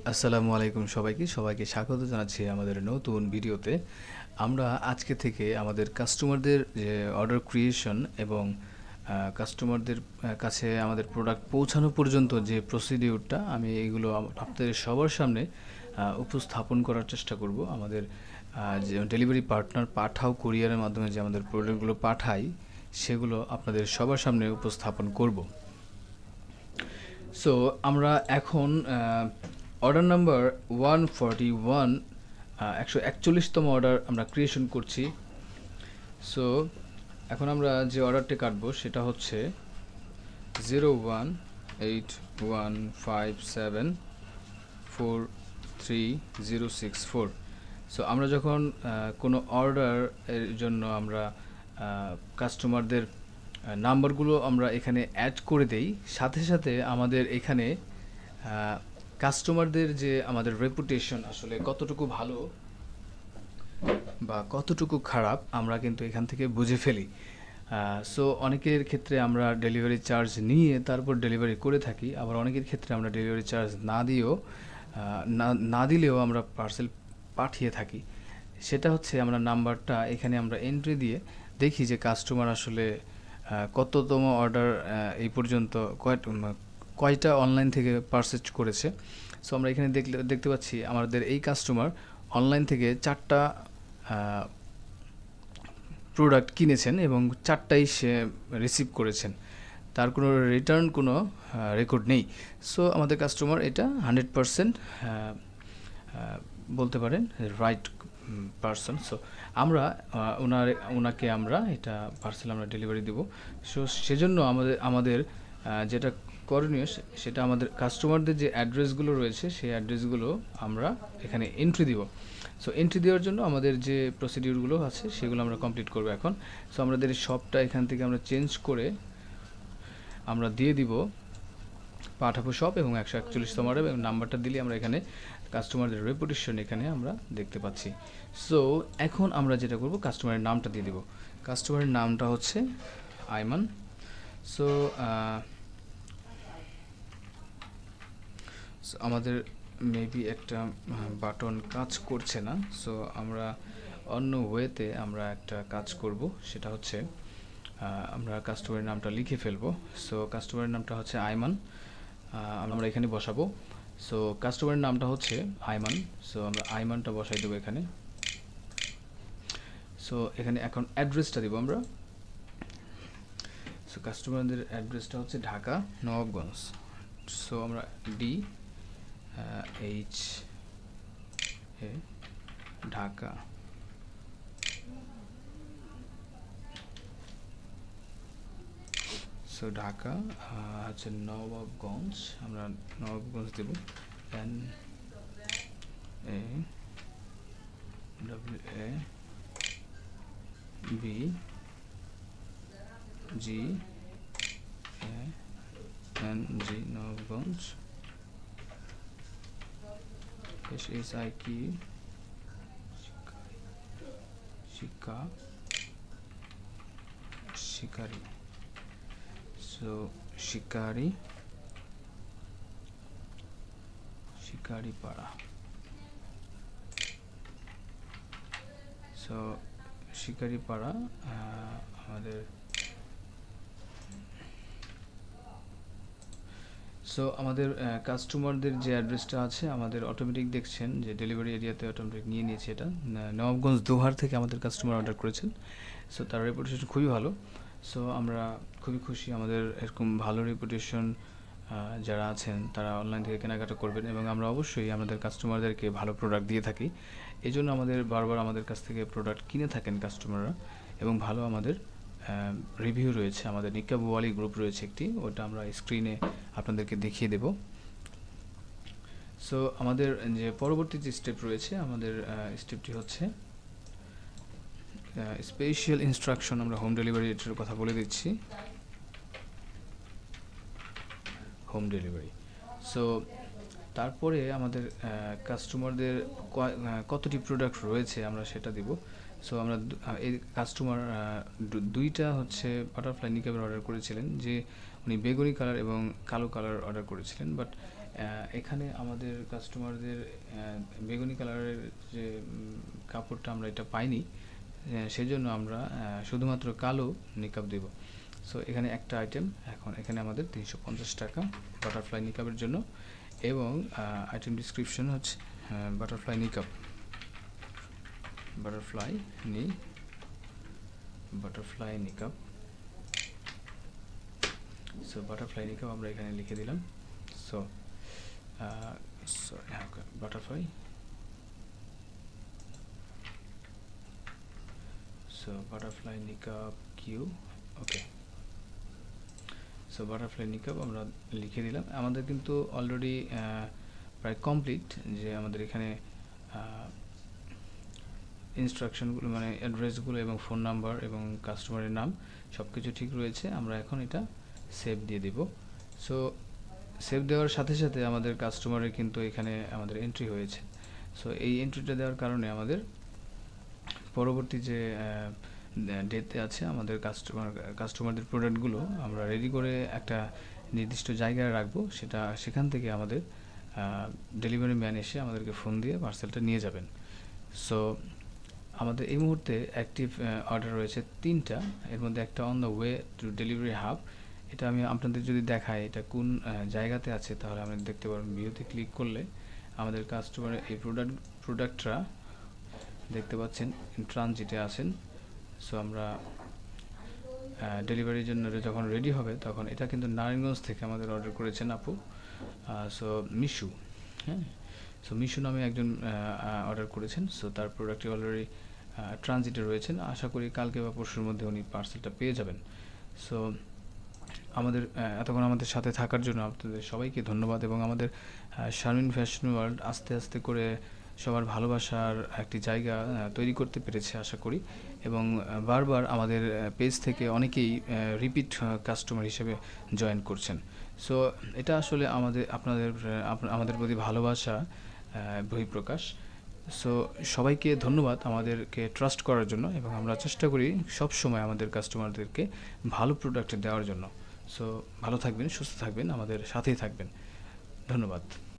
আসসালামু আলাইকুম সবাইকে স্বাগত জানাচ্ছি আমাদের নতুন ভিডিওতে। আমরা আজকে থেকে আমাদের কাস্টমারদের যে অর্ডার ক্রিয়েশন এবং কাস্টমারদের কাছে আমাদের প্রোডাক্ট পৌঁছানো পর্যন্ত যে প্রসিডিউরটা আমি এগুলো আপনাদের সবার সামনে উপস্থাপন করার চেষ্টা করব। আমাদের যে ডেলিভারি পার্টনার পাঠাও কুরিয়ারের মাধ্যমে যে আমাদের প্রোডাক্টগুলো পাঠাই সেগুলো আপনাদের সবার সামনে উপস্থাপন করব। সো আমরা এখন অর্ডার নাম্বার 141 141তম অর্ডার আমরা ক্রিয়েশন করছি। সো এখন আমরা যে অর্ডারটি কাটবো সেটা হচ্ছে 018157430064। সো আমরা যখন কোনো অর্ডার এর জন্য আমরা কাস্টমারদের নাম্বারগুলো আমরা এখানে অ্যাড করে দেই, সাথে সাথে আমাদের এখানে কাস্টমারদের যে আমাদের রেপুটেশন আসলে কতটুকু ভালো বা কতটুকু খারাপ আমরা কিন্তু এখান থেকে বুঝে ফেলি। সো অনেকের ক্ষেত্রে আমরা ডেলিভারি চার্জ নিয়ে তারপর ডেলিভারি করে থাকি, আবার অনেকের ক্ষেত্রে আমরা ডেলিভারি চার্জ না দিলেও আমরা পার্সেল পাঠিয়ে থাকি। সেটা হচ্ছে আমরা নাম্বারটা এখানে আমরা এন্ট্রি দিয়ে দেখি যে কাস্টমার আসলে কততম অর্ডার এই পর্যন্ত কয়টা অনলাইন থেকে পারচেজ করেছে। সো আমরা এখানে দেখতে পাচ্ছি আমাদের এই কাস্টমার অনলাইন থেকে 4টা প্রোডাক্ট কিনেছেন এবং 4টাই সে রিসিভ করেছেন, তার কোনো রিটার্ন কোনো রেকর্ড নেই। সো আমাদের কাস্টমার এটা 100% বলতে পারেন রাইট পারসন। সো আমরা ওনাকে আমরা এটা পার্সেল আমরা ডেলিভারি দেব। সো সেজন্য আমাদের যেটা করণীয় সেটা আমাদের কাস্টমারদের যে অ্যাড্রেসগুলো রয়েছে সেই অ্যাড্রেসগুলো আমরা এখানে এন্ট্রি দিব। সো এন্ট্রি দেওয়ার জন্য আমাদের যে প্রসিডিউরগুলো আছে সেগুলো আমরা কমপ্লিট করব এখন। সো আমাদের শপটা এখান থেকে আমরা চেঞ্জ করে আমরা দিয়ে দিব পাঠাবো শপ এবং 141তম অর্ডার এবং নাম্বারটা দিলে আমরা এখানে কাস্টমারদের রেপুটেশন এখানে আমরা দেখতে পাচ্ছি। সো এখন আমরা যেটা করব কাস্টমারের নামটা দিয়ে দিব। কাস্টমারের নামটা হচ্ছে আইমান। সো আমাদের মেবি একটা বাটন কাজ করছে না। সো আমরা অন্য ওয়েতে আমরা একটা কাজ করব, সেটা হচ্ছে আমরা কাস্টমারের নামটা লিখে ফেলবো। সো কাস্টমারের নামটা হচ্ছে আইমান, আমরা এখানে বসাবো। সো কাস্টমারের নামটা হচ্ছে আইমান, সো আমরা আইমানটা বসাই দেবো এখানে। সো এখানে এখন অ্যাড্রেসটা দিব আমরা। সো কাস্টমারদের অ্যাড্রেসটা হচ্ছে ঢাকা নবাবগঞ্জ। সো আমরা DH ঢাকা, সো ঢাকা হচ্ছে নবাবগঞ্জ, আমরা নবাবগঞ্জ দেব NWABGANG নবাবগঞ্জ SHIK শিকারি। সো শিকারিপাড়া। সো শিকারিপাড়া আমাদের। সো আমাদের কাস্টমারদের যে অ্যাড্রেসটা আছে আমাদের অটোমেটিক দেখছেন যে ডেলিভারি এরিয়াতে অটোমেটিক নিয়ে নিয়েছে। এটা নবাবগঞ্জ দোহার থেকে আমাদের কাস্টমার অর্ডার করেছেন। সো তার রেপুটেশন খুবই ভালো। সো আমরা খুবই খুশি, আমাদের এরকম ভালো রেপুটেশন যারা আছেন তারা অনলাইন থেকে কেনাকাটা করবেন এবং আমরা অবশ্যই আমাদের কাস্টমারদেরকে ভালো প্রোডাক্ট দিয়ে থাকি। এই জন্য আমাদের বারবার আমাদের কাছ থেকে প্রোডাক্ট কিনে থাকেন কাস্টমাররা এবং ভালো আমাদের রিভিউ রয়েছে। আমাদের নিকা বুয়ালি গ্রুপ রয়েছে একটি, ওটা আমরা স্ক্রিনে আপনাদেরকে দেখিয়ে দেব। সো আমাদের যে পরবর্তী যে স্টেপ রয়েছে, আমাদের স্টেপটি হচ্ছে স্পেশাল ইনস্ট্রাকশন। আমরা হোম ডেলিভারি এটার কথা বলে দিচ্ছি, হোম ডেলিভারি। সো তারপরে আমাদের কাস্টমারদের কতটি প্রোডাক্ট রয়েছে আমরা সেটা দিব। সো আমরা এই কাস্টমার দুইটা হচ্ছে বাটারফ্লাই নিকাবের অর্ডার করেছিলেন, যে উনি বেগুনি কালার এবং কালো কালার অর্ডার করেছিলেন, বাট এখানে আমাদের কাস্টমারদের বেগুনি কালারের যে কাপড়টা আমরা এটা পাইনি, সেজন্য আমরা শুধুমাত্র কালো নিকাব দেব। সো এখানে একটা আইটেম, এখন এখানে আমাদের 350 টাকা বাটারফ্লাই নিকাবের জন্য। এবং আইটেম ডিসক্রিপশন হচ্ছে বাটারফ্লাই নিকাব, বাটারফ্লাই নিকাব। সো বাটারফ্লাই নিকাব আমরা এখানে লিখে দিলাম। সো বাটারফ্লাই, সো বাটারফ্লাই নিকাব কিউ, ওকে। সো বাটারফ্লাই নিকাব আমরা লিখে দিলাম। আমাদের কিন্তু অলরেডি প্রায় কমপ্লিট, যে আমাদের এখানে ইনস্ট্রাকশনগুলো মানে অ্যাড্রেসগুলো এবং ফোন নাম্বার এবং কাস্টমারের নাম সব কিছু ঠিক রয়েছে। আমরা এখন এটা সেভ দিয়ে দেব। সো সেভ দেওয়ার সাথে সাথে আমাদের কাস্টমারের কিন্তু এখানে আমাদের এন্ট্রি হয়েছে। সো এই এন্ট্রিটা দেওয়ার কারণে আমাদের পরবর্তী যে ডেতে আছে আমাদের কাস্টমারদের প্রোডাক্টগুলো আমরা রেডি করে একটা নির্দিষ্ট জায়গায় রাখবো, সেখান থেকে আমাদের ডেলিভারি ম্যান এসে আমাদেরকে ফোন দিয়ে পার্সেলটা নিয়ে যাবেন। সো আমাদের এই মুহূর্তে অ্যাক্টিভ অর্ডার রয়েছে 3টা, এর মধ্যে একটা on the way to delivery hub. এটা আমি আপনাদের যদি দেখাই এটা কোন জায়গাতে আছে, তাহলে আমরা দেখতে পারবেন। ভিউতে ক্লিক করলে আমাদের কাস্টমারের এই প্রোডাক্টরা দেখতে পাচ্ছেন ট্রানজিটে আছেন। সো আমরা ডেলিভারির জন্য যখন রেডি হবে তখন, এটা কিন্তু নারায়ণগঞ্জ থেকে আমাদের অর্ডার করেছেন আপু। সো মিশু, হ্যাঁ, সো মিশু নামে একজন অর্ডার করেছেন। সো তার প্রোডাক্টটি অলরেডি ট্রানজিটে রয়েছেন। আশা করি কালকে বা পরশুর মধ্যে উনি পার্সেলটা পেয়ে যাবেন। সো আমাদের এতক্ষণ আমাদের সাথে থাকার জন্য আপনাদের সবাইকে ধন্যবাদ। এবং আমাদের শারমিন ফ্যাশন ওয়ার্ল্ড আস্তে আস্তে করে সবার ভালোবাসার একটি জায়গা তৈরি করতে পেরেছে আশা করি। এবং বারবার আমাদের পেজ থেকে অনেকেই রিপিট কাস্টমার হিসেবে জয়েন করছেন। সো এটা আসলে আমাদের প্রতি ভালোবাসা বহিঃপ্রকাশ। সো সবাইকে ধন্যবাদ আমাদেরকে ট্রাস্ট করার জন্য, এবং আমরা চেষ্টা করি সব সময় আমাদের কাস্টমারদেরকে ভালো প্রোডাক্ট দেওয়ার জন্য। সো ভালো থাকবেন, সুস্থ থাকবেন, আমাদের সাথেই থাকবেন। ধন্যবাদ।